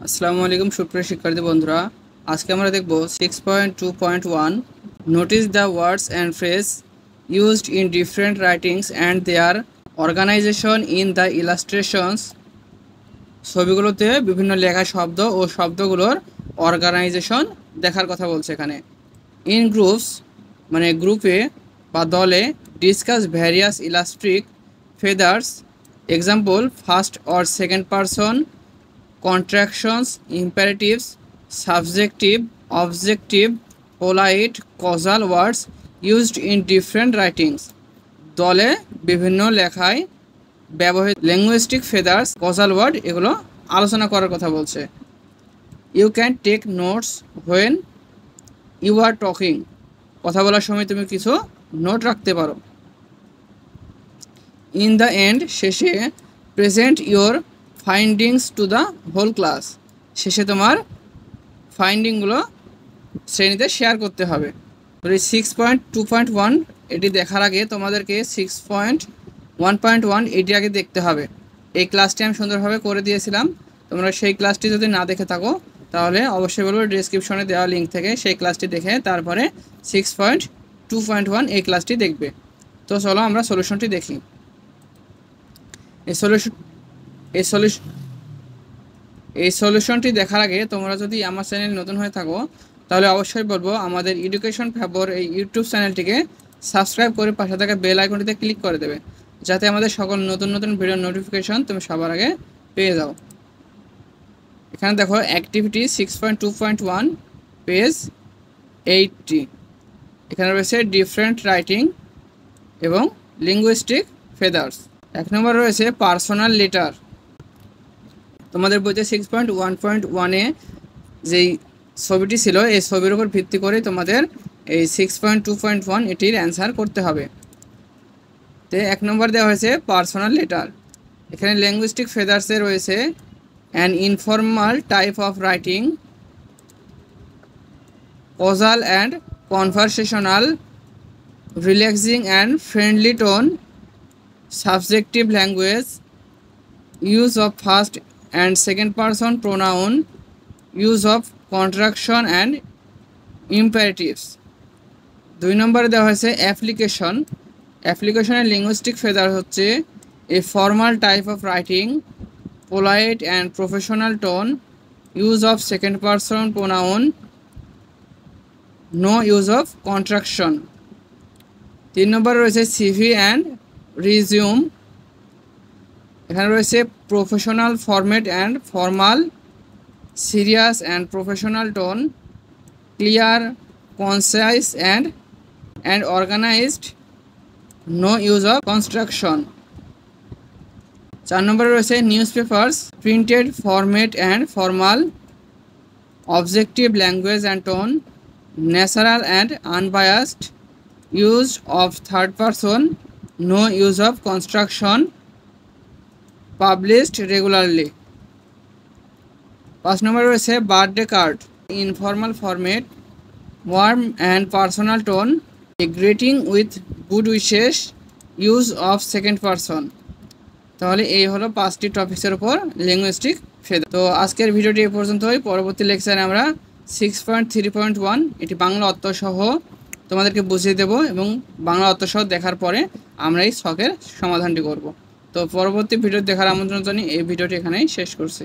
আসসালামু আলাইকুম সুপ্রিয় শিক্ষার্থী বন্ধুরা, আজকে আমরা দেখব 6.2.1 notice the words and phrase used in different writings and their organisation in the illustrations. ছবিগুলোতে বিভিন্ন লেখা শব্দ ও শব্দগুলোর অর্গানাইজেশন দেখার কথা বলছে এখানে। ইন গ্রুপস মানে গ্রুপে বা দলে, discuss various illustrative features, example first or second person, contractions, imperatives, subjective, objective, polite, causal words used in different writings। দলে বিভিন্ন লেখায় ব্যবহৃত লিঙ্গুইস্টিক ফেদার্স, কজাল ওয়ার্ড এগুলো আলোচনা করার কথা বলছে। You can take notes when you are talking, কথা বলার সময় তুমি কিছু নোট রাখতে পারো। ইন দ্য এন্ড শেষে, present your findings to the whole class, শেষে তোমার ফাইন্ডিংগুলো শ্রেণীতে শেয়ার করতে হবে। তো এই 6.2.1 এটি দেখার আগে তোমাদেরকে 6.1.1 এটি আগে দেখতে হবে। এই ক্লাসটি আমি সুন্দরভাবে করে দিয়েছিলাম, তোমরা সেই ক্লাসটি যদি না দেখে থাকো তাহলে অবশ্যই বলবো ডেসক্রিপশনে দেওয়া লিঙ্ক থেকে সেই ক্লাসটি দেখে তারপরে 6.2.1 এই ক্লাসটি দেখবে। তো চলো আমরা সলিউশনটি দেখি। এই সলিউশনটি দেখার আগে তোমরা যদি আমার চ্যানেল নতুন হয়ে থাকো তাহলে অবশ্যই বলবো আমাদের এডুকেশন ফেভর এই ইউটিউব চ্যানেলটিকে সাবস্ক্রাইব করে পাশে থাকা বেল আইকনটিতে ক্লিক করে দেবে, যাতে আমাদের সকল নতুন নতুন ভিডিওর নোটিফিকেশন তুমি সবার আগে পেয়ে যাও। এখানে দেখো অ্যাক্টিভিটি 6.2.1 পেজ 80, এখানে রয়েছে ডিফারেন্ট রাইটিং এবং লিঙ্গুইস্টিক ফেদার্স। 1 নম্বর রয়েছে পার্সোনাল লেটার। তোমাদের বইতে 6.1.1-এ যেই ছবিটি ছিল এই ছবির উপর ভিত্তি করে তোমাদের এই 6.2.1 এটির অ্যান্সার করতে হবে। তো 1 নম্বর দেওয়া হয়েছে পার্সোনাল লেটার। এখানে লিঙ্গুইস্টিক ফেদার্সে রয়েছে an informal type of writing, causal and conversational, relaxing and friendly tone, subjective language, use of first and second person pronoun, use of contraction and imperatives। 2 নম্বরে দেওয়া হয়েছে অ্যাপ্লিকেশন। অ্যাপ্লিকেশনের লিঙ্গুইস্টিক ফেদার হচ্ছে a formal type of writing, polite and professional tone, use of second person pronoun, no use of contraction. 3 নম্বরে রয়েছে CV and resume. এখানে রয়েছে professional format and formal, serious and professional tone, clear, concise and organised, no use of construction. 4 নম্বরে রয়েছে news papers, printed format and formal, objective language and tone, natural and unbiased, use of third person, no use of construction, published regularly। 5 নম্বরে রয়েছে birthday card, informal format, warm and personal tone, A greeting with good wishes, use of second person. তাহলে এই হলো 5টি টপিক্সের উপর linguistic feather. তো আজকের ভিডিওটি এ পর্যন্তই। পরবর্তী লেকচারে আমরা 6.3.1 এটি বাংলা অর্থ সহ তোমাদেরকে বুঝিয়ে দেব এবং বাংলা অর্থ সহ দেখার পরে আমরা এই ছকের সমাধানটি করব। তো পরবর্তী ভিডিও দেখার আমন্ত্রণ জানিয়ে এই ভিডিওটি এখানেই শেষ করছি।